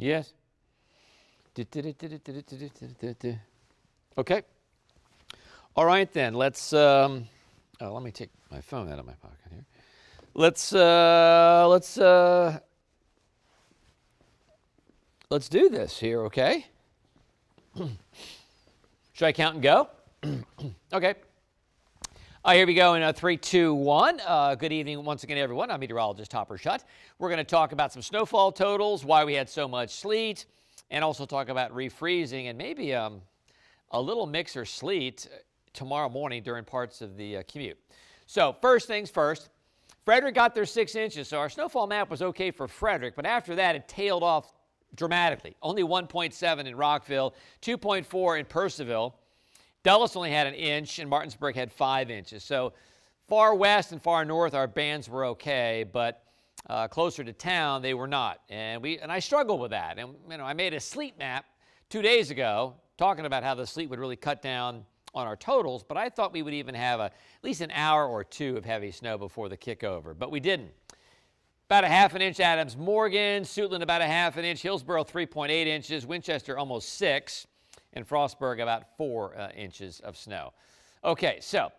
Yes. Okay. All right then. Let me take my phone out of my pocket here. Let's do this here, okay? Should I count and go? Okay. Here we go in 3, 2, 1. Good evening once again, everyone. I'm meteorologist Hopper Schutt. We're going to talk about some snowfall totals, why we had so much sleet, and also talk about refreezing and maybe a little mixer sleet tomorrow morning during parts of the commute. So first things first, Frederick got their 6 inches. So our snowfall map was okay for Frederick, but after that it tailed off dramatically. Only 1.7 in Rockville, 2.4 in Percival. Dulles only had 1 inch, and Martinsburg had 5 inches. So far west and far north, our bands were okay, but closer to town, they were not. And I struggled with that. And I made a sleet map 2 days ago talking about how the sleet would really cut down on our totals, but I thought we would even have at least an hour or two of heavy snow before the kickover, but we didn't. About 1/2 inch Adams Morgan, Suitland about 1/2 inch, Hillsboro 3.8 inches, Winchester almost 6, and Frostburg about 4 inches of snow. Okay, so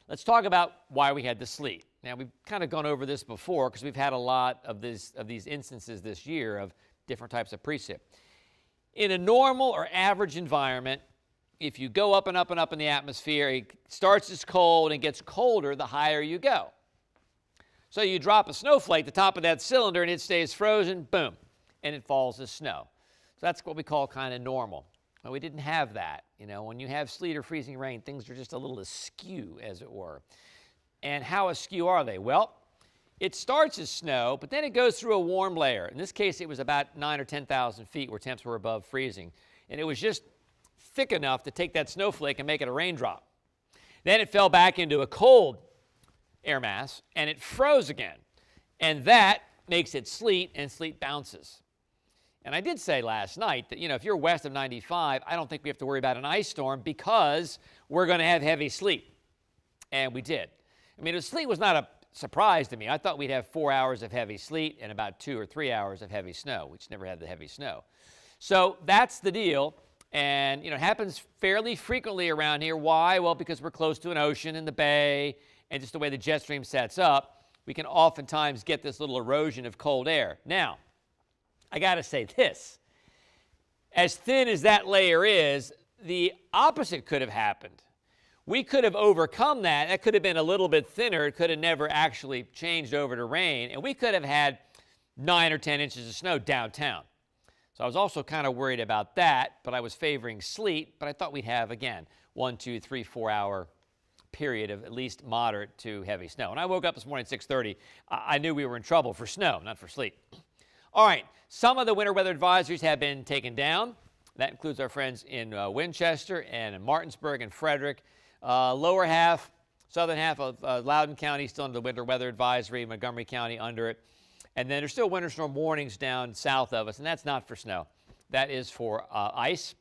let's talk about why we had the sleet. Now, we've kind of gone over this before because we've had a lot of these instances this year of different types of precip. In a normal or average environment, if you go up and up and up in the atmosphere, it starts as cold and gets colder the higher you go. So you drop a snowflake at the top of that cylinder and it stays frozen, boom, and it falls as snow. So that's what we call kind of normal. Well, we didn't have that. When you have sleet or freezing rain, things are just a little askew, as it were. And how askew are they? Well, it starts as snow, but then it goes through a warm layer. In this case, it was about 9,000 or 10,000 feet where temps were above freezing. And it was just thick enough to take that snowflake and make it a raindrop. Then it fell back into a cold air mass, and it froze again. And that makes it sleet, and sleet bounces. And I did say last night that, if you're west of 95, I don't think we have to worry about an ice storm because we're going to have heavy sleet. And we did. The sleet was not a surprise to me. I thought we'd have 4 hours of heavy sleet and about 2 or 3 hours of heavy snow. We just never had the heavy snow. So that's the deal. And, it happens fairly frequently around here. Why? Well, because we're close to an ocean in the bay, and just the way the jet stream sets up, we can oftentimes get this little erosion of cold air. Now, I got to say this. As thin as that layer is, the opposite could have happened. We could have overcome that. That could have been a little bit thinner. It could have never actually changed over to rain, and we could have had 9 or 10 inches of snow downtown. So I was also kind of worried about that, but I was favoring sleet, but I thought we'd have, again, 1, 2, 3, 4 hour period of at least moderate to heavy snow. When I woke up this morning at 6:30, I knew we were in trouble for snow, not for sleet. All right, some of the winter weather advisories have been taken down. That includes our friends in Winchester and in Martinsburg and Frederick. Lower half, southern half of Loudoun County still under the winter weather advisory, Montgomery County under it. And then there's still winter storm warnings down south of us, and that's not for snow. That is for ice.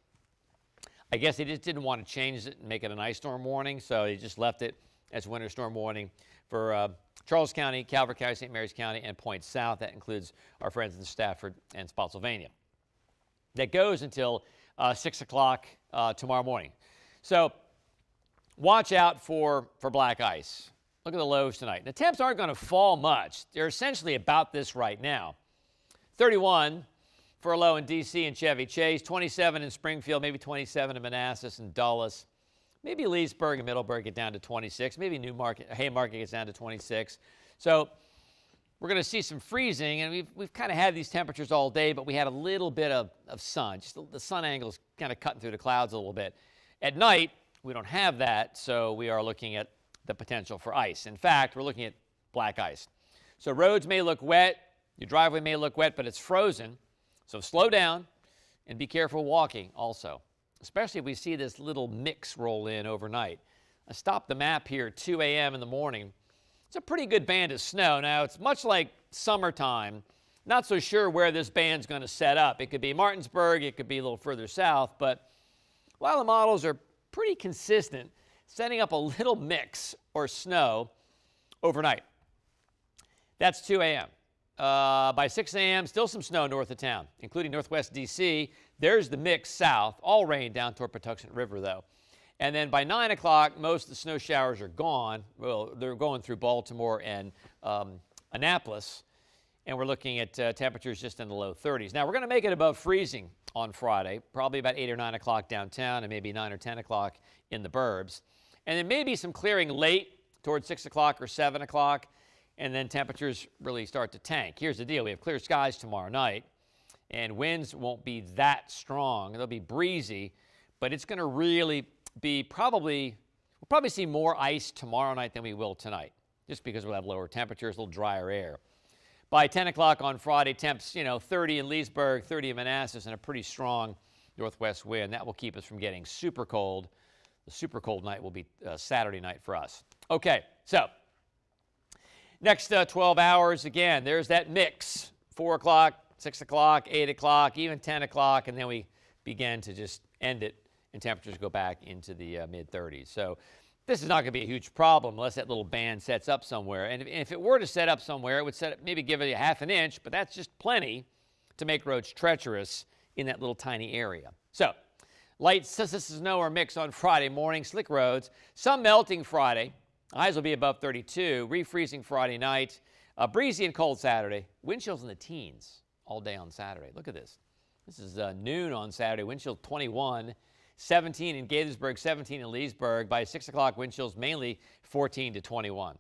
I guess they just didn't want to change it and make it an ice storm warning, so they just left it as winter storm warning for Charles County, Calvert County, St. Mary's County, and Point South. That includes our friends in Stafford and Spotsylvania. That goes until 6 o'clock tomorrow morning. So watch out for black ice. Look at the lows tonight. The temps aren't going to fall much. They're essentially about this right now. 31 for a low in D.C. and Chevy Chase, 27 in Springfield, maybe 27 in Manassas and Dulles. Maybe Leesburg and Middleburg get down to 26. Maybe Haymarket gets down to 26. So we're going to see some freezing, and we've kind of had these temperatures all day, but we had a little bit of sun. Just the sun angle's kind of cutting through the clouds a little bit. At night, we don't have that, so we are looking at the potential for ice. In fact, we're looking at black ice. So roads may look wet, your driveway may look wet, but it's frozen. So slow down and be careful walking also, especially if we see this little mix roll in overnight. I stopped the map here at 2 a.m. in the morning. It's a pretty good band of snow. Now, it's much like summertime. Not so sure where this band's going to set up. It could be Martinsburg, it could be a little further south, but a lot of the models are pretty consistent, setting up a little mix or snow overnight. That's 2 a.m. by 6 a.m., still some snow north of town, including northwest D.C. There's the mix south, all rain down toward Patuxent River, though. And then by 9 o'clock, most of the snow showers are gone. Well, they're going through Baltimore and Annapolis, and we're looking at temperatures just in the low 30s. Now, we're going to make it above freezing on Friday, probably about 8 or 9 o'clock downtown and maybe 9 or 10 o'clock in the burbs. And then maybe some clearing late towards 6 o'clock or 7 o'clock, and then temperatures really start to tank. Here's the deal. We have clear skies tomorrow night, and winds won't be that strong. They'll be breezy, but it's going to really be we'll probably see more ice tomorrow night than we will tonight, just because we'll have lower temperatures, a little drier air. By 10 o'clock on Friday, temps, 30 in Leesburg, 30 in Manassas, and a pretty strong northwest wind. That will keep us from getting super cold. The super cold night will be Saturday night for us. Okay, so next 12 hours, again, there's that mix. 4 o'clock, 6 o'clock, 8 o'clock, even 10 o'clock, and then we begin to just end it, and temperatures go back into the mid-30s. So this is not going to be a huge problem unless that little band sets up somewhere. And if it were to set up somewhere, it would maybe give it a half an inch, but that's just plenty to make roads treacherous in that little tiny area. So light snow or mix on Friday morning, slick roads, some melting Friday. Highs will be above 32, refreezing Friday night, breezy and cold Saturday. Wind chills in the teens all day on Saturday. Look at this. This is noon on Saturday, wind chill 21, 17 in Gaithersburg, 17 in Leesburg. By 6 o'clock, wind chills mainly 14 to 21.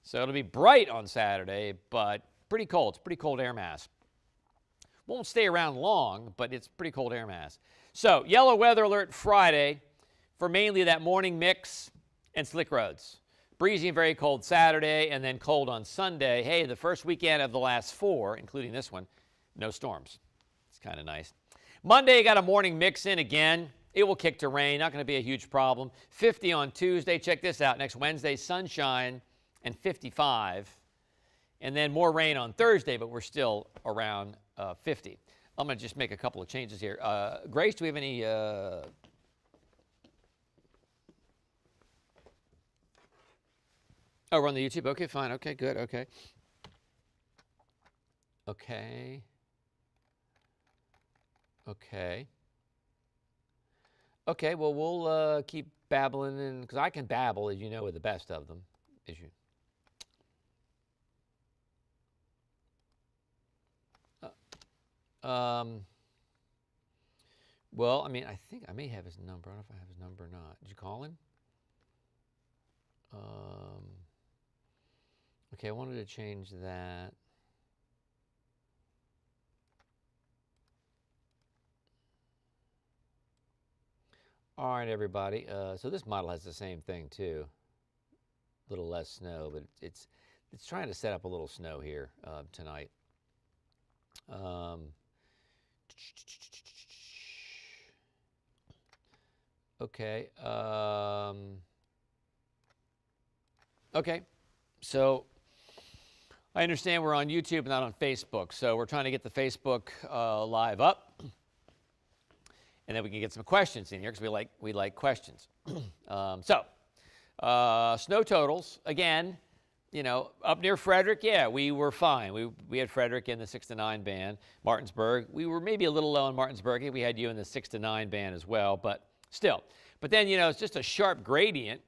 So it'll be bright on Saturday, but pretty cold. It's pretty cold air mass. Won't stay around long, but it's pretty cold air mass. So yellow weather alert Friday for mainly that morning mix and slick roads. Breezy and very cold Saturday, and then cold on Sunday. Hey, the first weekend of the last 4, including this one, no storms. It's kind of nice. Monday, got a morning mix in again. It will kick to rain, not going to be a huge problem. 50 on Tuesday. Check this out. Next Wednesday, sunshine and 55. And then more rain on Thursday, but we're still around 50. I'm going to just make a couple of changes here. Grace, do we have any... Oh, we're on the YouTube. Okay, fine. Okay, good. Okay. Okay. Okay. Okay, well, we'll keep babbling, because I can babble, as you know, with the best of them. Well, I mean, I think I may have his number. I don't know if I have his number or not. Did you call him? Okay, I wanted to change that. All right, everybody. So this model has the same thing too. A little less snow, but it's trying to set up a little snow here tonight. Okay. Okay. So I understand we're on YouTube and not on Facebook. So we're trying to get the Facebook live up. And then we can get some questions in here because we like questions. Snow totals, again, up near Frederick, yeah, we were fine. We had Frederick in the 6 to 9 band. Martinsburg, we were maybe a little low in Martinsburg. We had you in the 6 to 9 band as well, but still. But then, it's just a sharp gradient,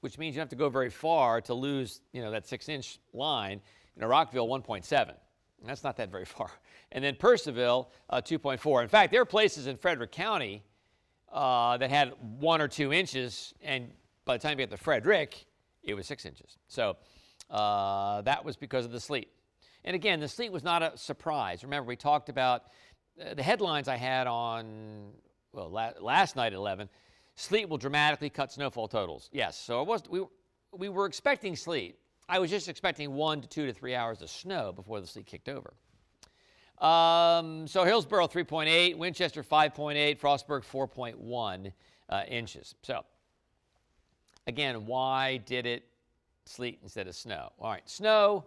which means you don't have to go very far to lose, that 6-inch line. Rockville, 1.7. That's not that very far. And then Purcellville, 2.4. In fact, there are places in Frederick County that had 1 or 2 inches, and by the time you get to Frederick, it was 6 inches. So that was because of the sleet. And again, the sleet was not a surprise. Remember, we talked about the headlines I had on, last night at 11. Sleet will dramatically cut snowfall totals. Yes, so we were expecting sleet. I was just expecting 1 to 2 to 3 hours of snow before the sleet kicked over. So Hillsborough 3.8, Winchester 5.8, Frostburg 4.1 inches. So again, why did it sleet instead of snow? All right, snow,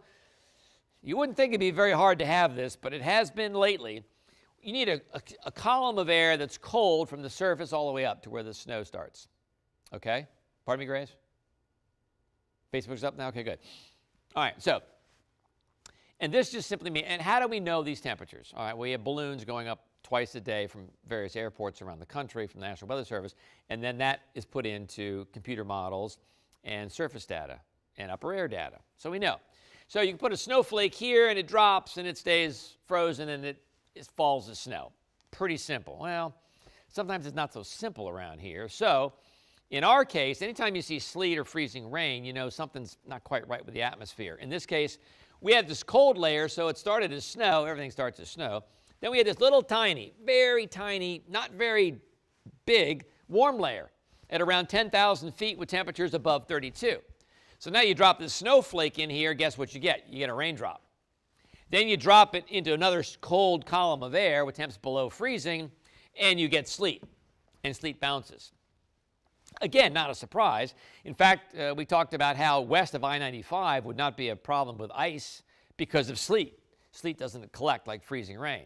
you wouldn't think it'd be very hard to have this, but it has been lately. You need a column of air that's cold from the surface all the way up to where the snow starts. Okay? Pardon me, Grace? Facebook's up now? Okay, good. All right, so And this just simply means, and how do we know these temperatures? All right, we have balloons going up twice a day from various airports around the country, from the National Weather Service, and then that is put into computer models and surface data and upper air data. So we know. So you can put a snowflake here, and it drops, and it stays frozen, and it falls as snow. Pretty simple. Well, sometimes it's not so simple around here. So in our case, anytime you see sleet or freezing rain, you know something's not quite right with the atmosphere. In this case, we had this cold layer, so it started as snow. Everything starts as snow. Then we had this little tiny, very tiny, not very big, warm layer at around 10,000 feet with temperatures above 32. So now you drop this snowflake in here, guess what you get? You get a raindrop. Then you drop it into another cold column of air with temps below freezing, and you get sleet, and sleet bounces. Again, not a surprise. In fact, we talked about how west of I-95 would not be a problem with ice because of sleet. Sleet doesn't collect like freezing rain.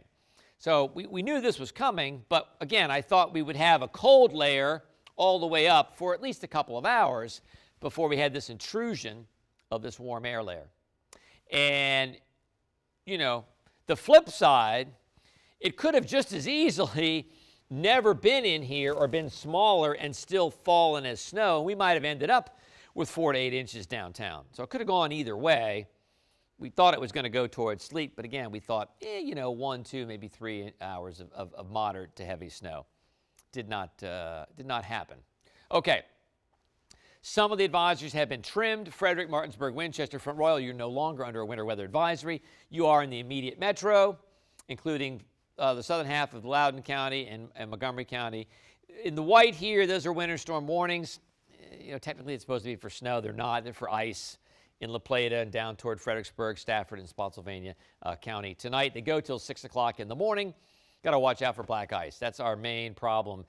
So we knew this was coming, but again, I thought we would have a cold layer all the way up for at least a couple of hours before we had this intrusion of this warm air layer. And, you know, the flip side, it could have just as easily never been in here or been smaller and still fallen as snow. We might have ended up with 4 to 8 inches downtown. So it could have gone either way. We thought it was going to go towards sleet, but again, we thought, you know, 1, 2, maybe 3 hours of moderate to heavy snow. Did not happen. Okay. Some of the advisories have been trimmed. Frederick, Martinsburg, Winchester, Front Royal, you're no longer under a winter weather advisory. You are in the immediate metro, including the southern half of Loudoun County and Montgomery County. In the white here, those are winter storm warnings. You know, technically it's supposed to be for snow. They're not. They're for ice in La Plata and down toward Fredericksburg, Stafford, and Spotsylvania County. Tonight, they go till 6 o'clock in the morning. Got to watch out for black ice. That's our main problem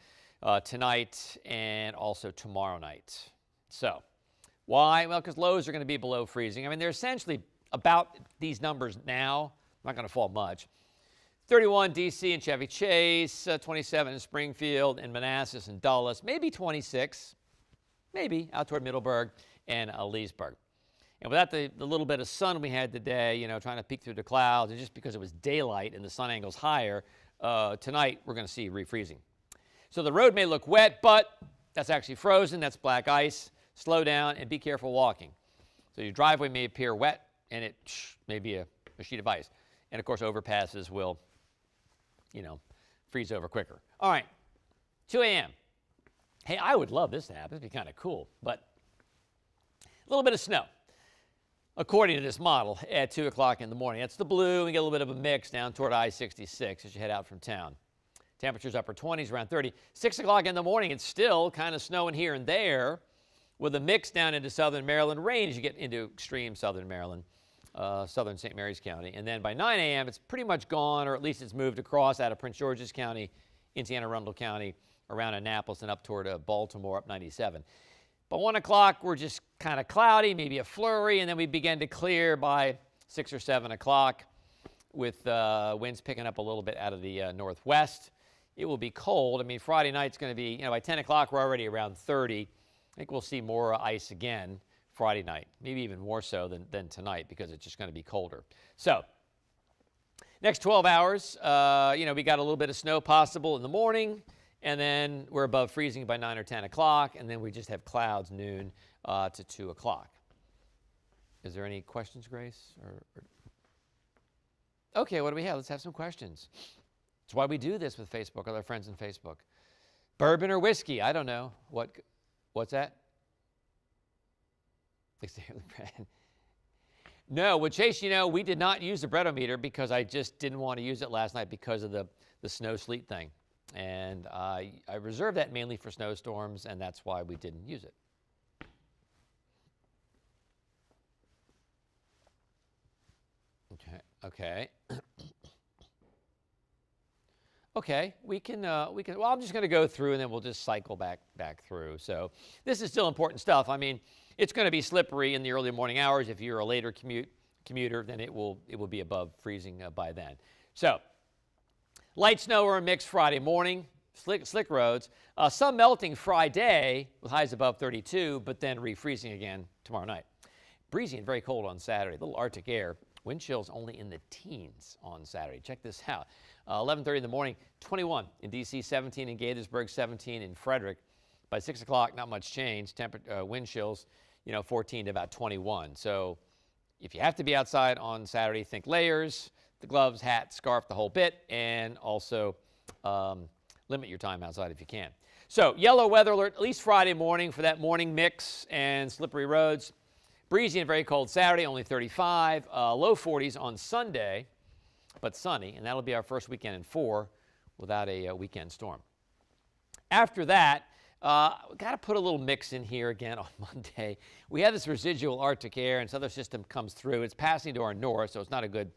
tonight and also tomorrow night. So, why? Well, because lows are going to be below freezing. I mean, they're essentially about these numbers now. Not going to fall much. 31 D.C. and Chevy Chase, 27 in Springfield and Manassas and Dulles, maybe 26, maybe out toward Middleburg and Leesburg. And without the little bit of sun we had today, you know, trying to peek through the clouds, and just because it was daylight and the sun angle's higher, tonight we're going to see refreezing. So the road may look wet, but that's actually frozen. That's black ice. Slow down and be careful walking. So your driveway may appear wet, and it may be a sheet of ice. And, of course, overpasses will, you know, freeze over quicker. All right, 2 a.m. Hey, I would love this to happen. It'd be kind of cool, but a little bit of snow, according to this model, at 2 o'clock in the morning. That's the blue. We get a little bit of a mix down toward I-66 as you head out from town. Temperatures upper 20s, around 30. 6 o'clock in the morning, it's still kind of snowing here and there with a mix down into southern Maryland. Rain as you get into extreme southern Maryland, southern St. Mary's County. And then by 9 a.m., it's pretty much gone, or at least it's moved across out of Prince George's County into Anne Arundel County, around Annapolis and up toward Baltimore, up 97. By 1 o'clock, we're just kind of cloudy, maybe a flurry, and then we begin to clear by 6 or 7 o'clock with winds picking up a little bit out of the northwest. It will be cold. I mean, Friday night's going to be, you know, by 10 o'clock, we're already around 30. I think we'll see more ice again Friday night, maybe even more so than tonight because it's just going to be colder. So, next 12 hours, you know, we got a little bit of snow possible in the morning, and then we're above freezing by 9 or 10 o'clock, and then we just have clouds noon to 2 o'clock. Is there any questions, Grace? Okay, what do we have? Let's have some questions. That's why we do this with Facebook, with our friends on Facebook. Bourbon or whiskey? I don't know. What's that? No, well, Chase, you know, we did not use the breadometer because I just didn't want to use it last night because of the snow sleet thing. And I reserved that mainly for snowstorms, and that's why we didn't use it. Okay. Okay, we can, well, I'm just going to go through and then we'll just cycle back through. So this is still important stuff. I mean, it's going to be slippery in the early morning hours. If you're a later commuter, then it will be above freezing by then. So light snow or a mix Friday morning, slick roads. Some melting Friday with highs above 32, but then refreezing again tomorrow night. Breezy and very cold on Saturday, a little Arctic air Wind chills only in the teens on Saturday. Check this out. 11:30 in the morning, 21 in D.C., 17 in Gaithersburg, 17 in Frederick. By 6 o'clock, not much change. Wind chills, 14 to about 21. So if you have to be outside on Saturday, think layers, the gloves, hat, scarf, the whole bit, and also limit your time outside if you can. So yellow weather alert, at least Friday morning for that morning mix and slippery roads. Breezy and very cold Saturday, only 35. Low 40s on Sunday, but sunny, and that'll be our first weekend in 4 without a weekend storm. After that, we've got to put a little mix in here again on Monday. We have this residual Arctic air, and this other system comes through. It's passing to our north, so it's not a good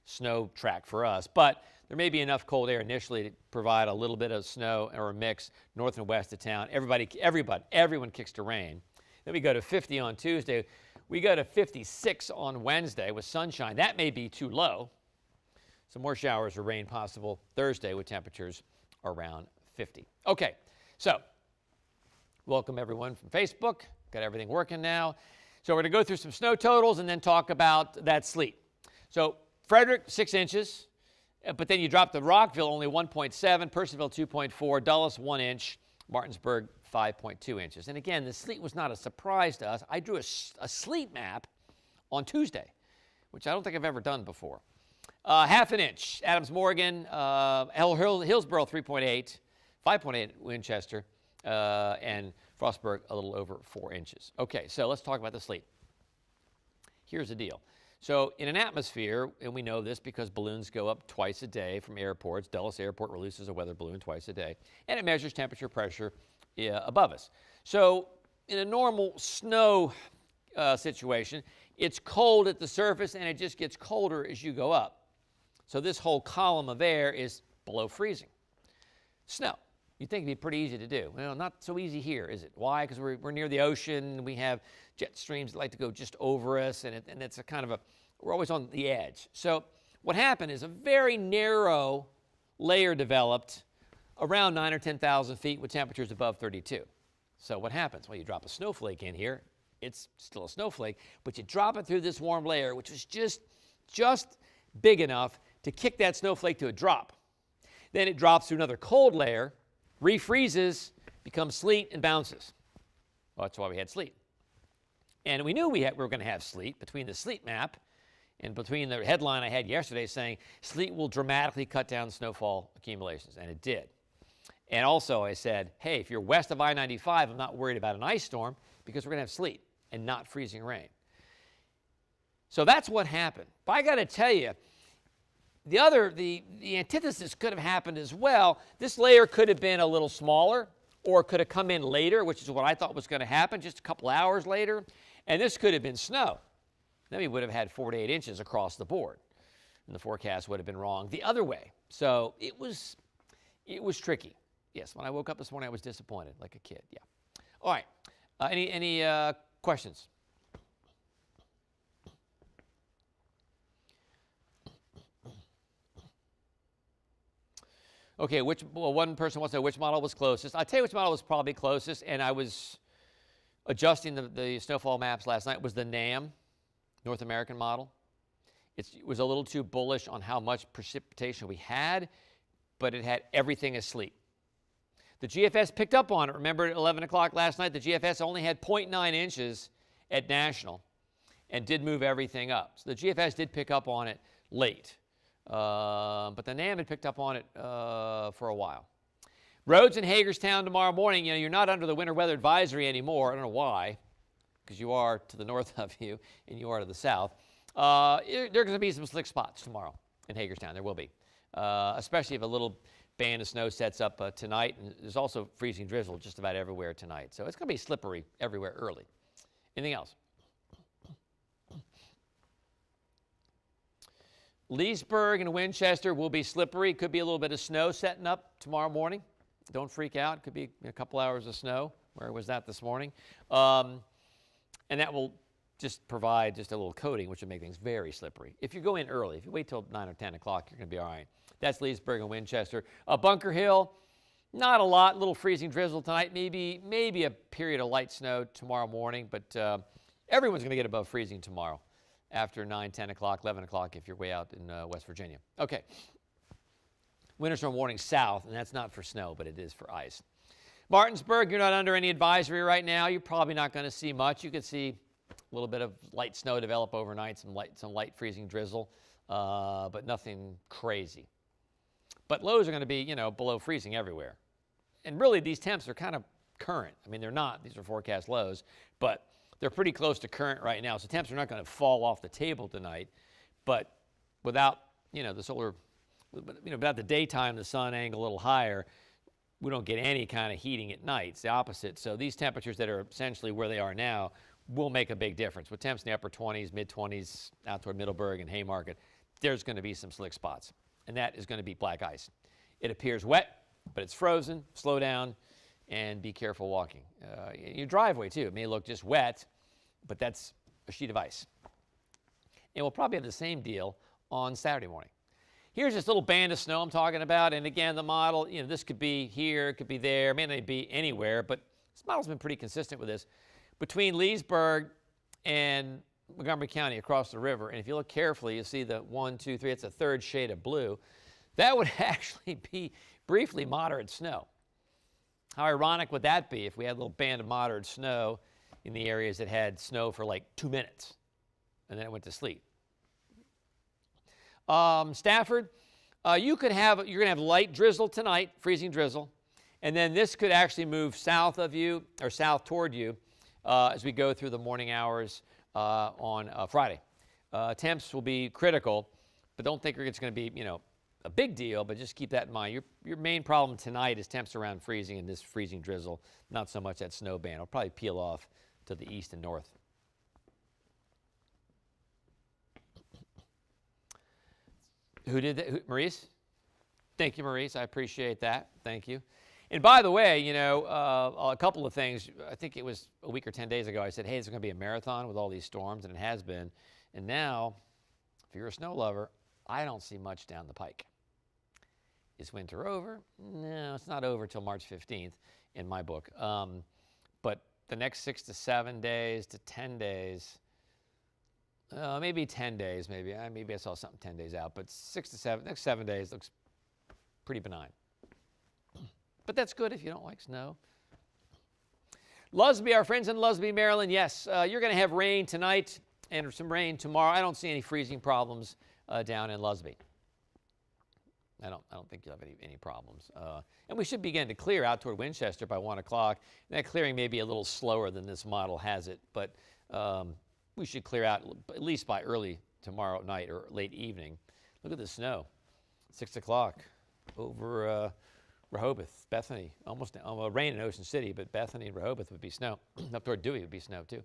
snow track for us, but there may be enough cold air initially to provide a little bit of snow or a mix north and west of town. Everyone kicks to rain. Then we go to 50 on Tuesday. We go to 56 on Wednesday with sunshine. That may be too low. Some more showers or rain possible Thursday with temperatures around 50. Okay, so welcome everyone from Facebook. Got everything working now. So we're going to go through some snow totals and then talk about that sleet. So Frederick, 6 inches. But then you drop to Rockville, only 1.7, Percival 2.4, Dulles 1 inch, Martinsburg 5.2 inches. And again, the sleet was not a surprise to us. I drew a sleet map on Tuesday, which I don't think I've ever done before. Half an inch, Adams Morgan, Hillsborough 3.8, 5.8 Winchester, and Frostburg a little over 4 inches. Okay, so let's talk about the sleet. Here's the deal. So in an atmosphere, and we know this because balloons go up twice a day from airports. Dulles Airport releases a weather balloon twice a day, and it measures temperature pressure above us. So in a normal snow situation, it's cold at the surface, and it just gets colder as you go up. So this whole column of air is below freezing. Snow. You'd think it'd be pretty easy to do. Well, not so easy here, is it? Why? Because we're near the ocean. We have jet streams that like to go just over us, and it's a kind of we're always on the edge. So what happened is a very narrow layer developed around 9 or 10,000 feet with temperatures above 32. So what happens? Well, you drop a snowflake in here. It's still a snowflake, but you drop it through this warm layer, which is just big enough to kick that snowflake to a drop. Then it drops through another cold layer, refreezes, becomes sleet, and bounces. Well, that's why we had sleet. And we knew we were going to have sleet between the sleet map and between the headline I had yesterday saying sleet will dramatically cut down snowfall accumulations, and it did. And also I said, hey, if you're west of I-95, I'm not worried about an ice storm because we're going to have sleet and not freezing rain. So that's what happened. But I got to tell you, the antithesis could have happened as well. This layer could have been a little smaller or could have come in later, which is what I thought was going to happen, just a couple hours later. And this could have been snow. Then we would have had 4 to 8 inches across the board. And the forecast would have been wrong the other way. So it was tricky. Yes, when I woke up this morning, I was disappointed like a kid. Yeah. All right. Any questions? Okay, one person wants to know which model was closest. I'll tell you which model was probably closest, and I was adjusting the snowfall maps last night, was the NAM, North American model. It was a little too bullish on how much precipitation we had, but it had everything as sleet. The GFS picked up on it. Remember at 11 o'clock last night, the GFS only had 0.9 inches at National and did move everything up. So the GFS did pick up on it late. But the NAM had picked up on it for a while. Roads in Hagerstown tomorrow morning, you're not under the winter weather advisory anymore. I don't know why, because you are to the north of you and you are to the south. There are going to be some slick spots tomorrow in Hagerstown. There will be, especially if a little band of snow sets up tonight. And there's also freezing drizzle just about everywhere tonight. So it's going to be slippery everywhere early. Anything else? Leesburg and Winchester will be slippery. Could be a little bit of snow setting up tomorrow morning. Don't freak out. Could be a couple hours of snow. Where was that this morning? And that will just provide just a little coating, which will make things very slippery. If you go in early, if you wait till 9 or 10 o'clock, you're going to be all right. That's Leesburg and Winchester. Bunker Hill, not a lot. Little freezing drizzle tonight. Maybe a period of light snow tomorrow morning, but everyone's going to get above freezing tomorrow. after 9, 10 o'clock, 11 o'clock if you're way out in West Virginia. Okay. Winter storm warning south, and that's not for snow, but it is for ice. Martinsburg, you're not under any advisory right now. You're probably not going to see much. You could see a little bit of light snow develop overnight, some light freezing drizzle, but nothing crazy. But lows are going to be, below freezing everywhere. And really, these temps are kind of current. I mean, they're not. These are forecast lows, but they're pretty close to current right now. So temps are not going to fall off the table tonight. But without, the solar, without the daytime, the sun angle a little higher, we don't get any kind of heating at night. It's the opposite. So these temperatures that are essentially where they are now will make a big difference. With temps in the upper 20s, mid-20s, out toward Middleburg and Haymarket, there's going to be some slick spots. And that is going to be black ice. It appears wet, but it's frozen. Slow down and be careful walking. Your driveway, too. It may look just wet, but that's a sheet of ice. And we'll probably have the same deal on Saturday morning. Here's this little band of snow I'm talking about. And again, the model, this could be here, it could be there, it may not be anywhere, but this model's been pretty consistent with this. Between Leesburg and Montgomery County across the river, and if you look carefully, you see the 1, 2, 3, it's a third shade of blue. That would actually be briefly moderate snow. How ironic would that be if we had a little band of moderate snow in the areas that had snow for like 2 minutes, and then it went to sleet? Stafford, you're going to have light drizzle tonight, freezing drizzle, and then this could actually move south of you, or south toward you, as we go through the morning hours on Friday. Temps will be critical, but don't think it's going to be, a big deal, but just keep that in mind. Your main problem tonight is temps around freezing and this freezing drizzle, not so much that snow band. It'll probably peel off to the east and north. Who did that? Maurice? Thank you, Maurice. I appreciate that. Thank you. And by the way, a couple of things. I think it was a week or 10 days ago, I said, hey, it's going to be a marathon with all these storms, and it has been. And now, if you're a snow lover, I don't see much down the pike. Is winter over? No, it's not over till March 15th in my book. But the next 6 to 7 days to 10 days, maybe 10 days, maybe I saw something 10 days out, but next 7 days looks pretty benign. But that's good if you don't like snow. Lusby, our friends in Lusby, Maryland, yes, you're going to have rain tonight and some rain tomorrow. I don't see any freezing problems down in Lusby. I don't think you'll have any problems. And we should begin to clear out toward Winchester by 1 o'clock. That clearing may be a little slower than this model has it, but we should clear out at least by early tomorrow night or late evening. Look at the snow. 6 o'clock over Rehoboth, Bethany. Almost rain in Ocean City, but Bethany and Rehoboth would be snow. Up toward Dewey would be snow, too.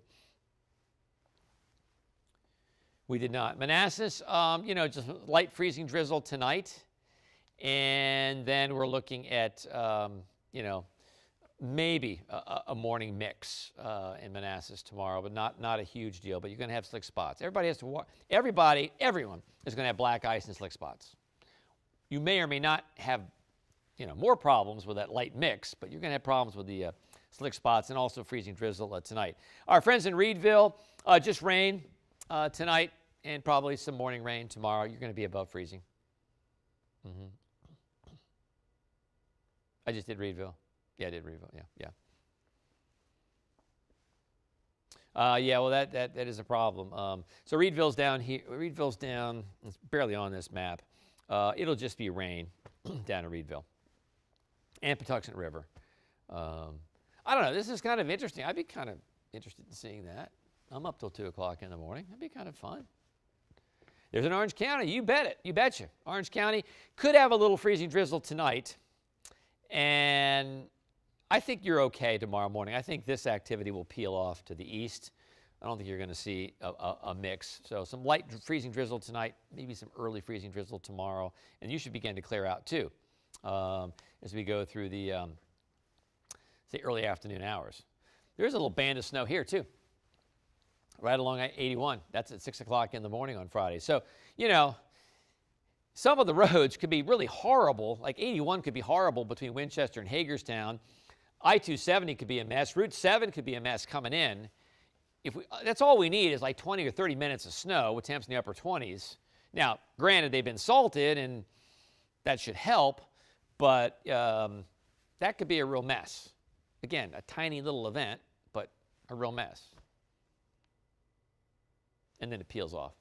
We did not. Manassas, just light freezing drizzle tonight. And then we're looking at, maybe a morning mix in Manassas tomorrow, but not a huge deal. But you're going to have slick spots. Everybody has to walk. Everyone is going to have black ice and slick spots. You may or may not have, more problems with that light mix, but you're going to have problems with the slick spots and also freezing drizzle tonight. Our friends in Reedville, just rain tonight and probably some morning rain tomorrow. You're going to be above freezing. Mm-hmm. I just did Reedville. Yeah, I did Reedville. Yeah. Well, that is a problem. So Reedville's down here. Reedville's down. It's barely on this map. It'll just be rain down in Reedville and Patuxent River. I don't know. This is kind of interesting. I'd be kind of interested in seeing that. I'm up till 2 o'clock in the morning. That'd be kind of fun. There's an Orange County. You bet it. You betcha. Orange County could have a little freezing drizzle tonight. And I think you're okay tomorrow morning. I think this activity will peel off to the east. I don't think you're going to see a mix. So some light freezing drizzle tonight, maybe some early freezing drizzle tomorrow. And you should begin to clear out, too, as we go through the early afternoon hours. There's a little band of snow here, too, right along 81. That's at 6 o'clock in the morning on Friday. So, some of the roads could be really horrible. Like 81 could be horrible between Winchester and Hagerstown. I-270 could be a mess. Route 7 could be a mess coming in. that's all we need is like 20 or 30 minutes of snow with temps in the upper 20s. Now, granted, they've been salted, and that should help, but that could be a real mess. Again, a tiny little event, but a real mess. And then it peels off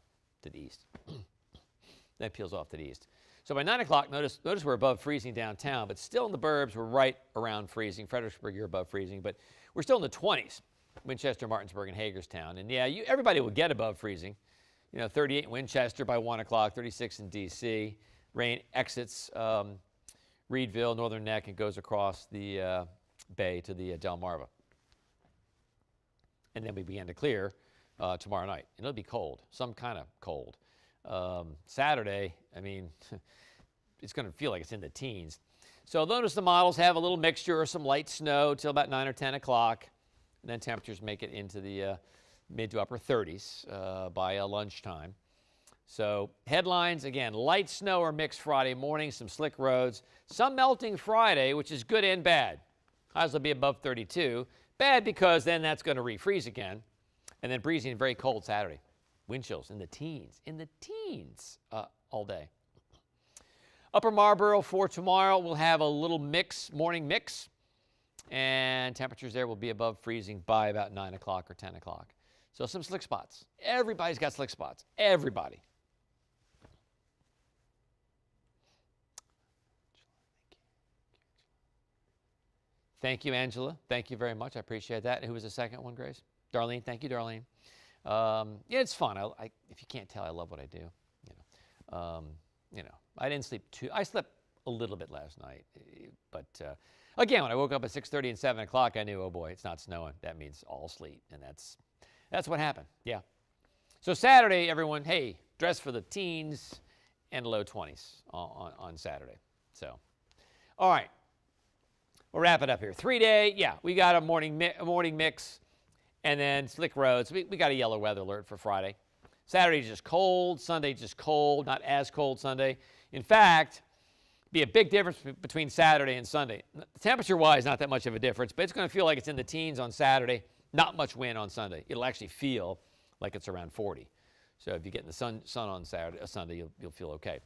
to the east. Then it peels off to the east. So by 9 o'clock, notice we're above freezing downtown, but still in the burbs, we're right around freezing. Fredericksburg, you're above freezing, but we're still in the 20s. Winchester, Martinsburg, and Hagerstown. And yeah, everybody will get above freezing. 38 in Winchester by 1 o'clock, 36 in D.C. Rain exits Reedville, Northern Neck, and goes across the bay to the Delmarva. And then we begin to clear tomorrow night. And it'll be cold, some kind of cold. Saturday, I mean, it's going to feel like it's in the teens. So notice the models have a little mixture of some light snow till about 9 or 10 o'clock. And then temperatures make it into the mid to upper 30s by lunchtime. So headlines, again, light snow or mixed Friday morning, some slick roads, some melting Friday, which is good and bad. Highs will be above 32. Bad because then that's going to refreeze again. And then breezy and very cold Saturday. Wind chills in the teens all day. Upper Marlboro for tomorrow, we'll have a little morning mix. And temperatures there will be above freezing by about 9 o'clock or 10 o'clock. So some slick spots. Everybody's got slick spots. Everybody. Thank you, Angela. Thank you very much. I appreciate that. And who was the second one, Grace? Darlene. Thank you, Darlene. Yeah, it's fun. If you can't tell, I love what I do. I didn't sleep I slept a little bit last night, but again, when I woke up at 6:30 and 7 o'clock, I knew, oh boy, it's not snowing. That means all sleet, and that's what happened. Yeah. So Saturday, everyone, hey, dress for the teens and low 20s on Saturday. So, all right, we'll wrap it up here. 3-day, yeah, we got a morning mix, and then slick roads. We got a yellow weather alert for Friday. Saturday just cold. Sunday just cold. Not as cold Sunday. In fact, be a big difference between Saturday and Sunday. Temperature-wise, not that much of a difference, but it's going to feel like it's in the teens on Saturday. Not much wind on Sunday. It'll actually feel like it's around 40. So if you get in the sun on Sunday, you'll feel okay.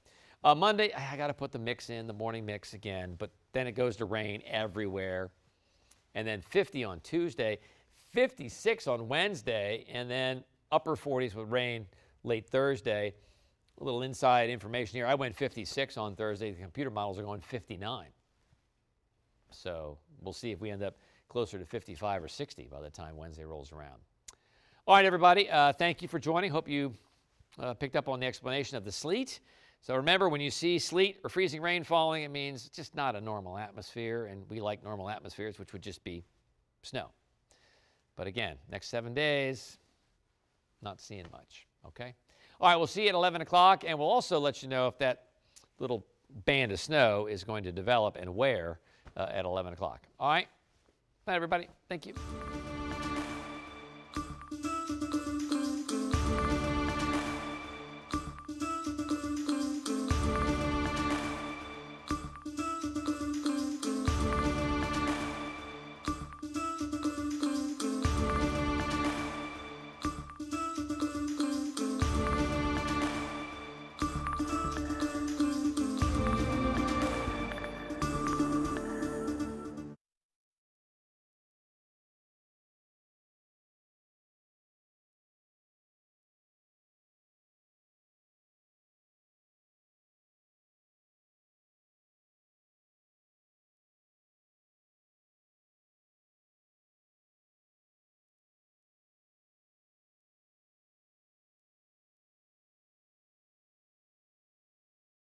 Monday, I got to put the mix in, the morning mix again, but then it goes to rain everywhere. And then 50 on Tuesday, 56 on Wednesday, and then upper 40s with rain late Thursday. A little inside information here. I went 56 on Thursday. The computer models are going 59. So we'll see if we end up closer to 55 or 60 by the time Wednesday rolls around. All right, everybody. Thank you for joining. Hope you picked up on the explanation of the sleet. So remember, when you see sleet or freezing rain falling, it means it's just not a normal atmosphere, and we like normal atmospheres, which would just be snow. But again, next 7 days, not seeing much, okay? All right, we'll see you at 11 o'clock, and we'll also let you know if that little band of snow is going to develop and where at 11 o'clock. All right? Bye, everybody. Thank you.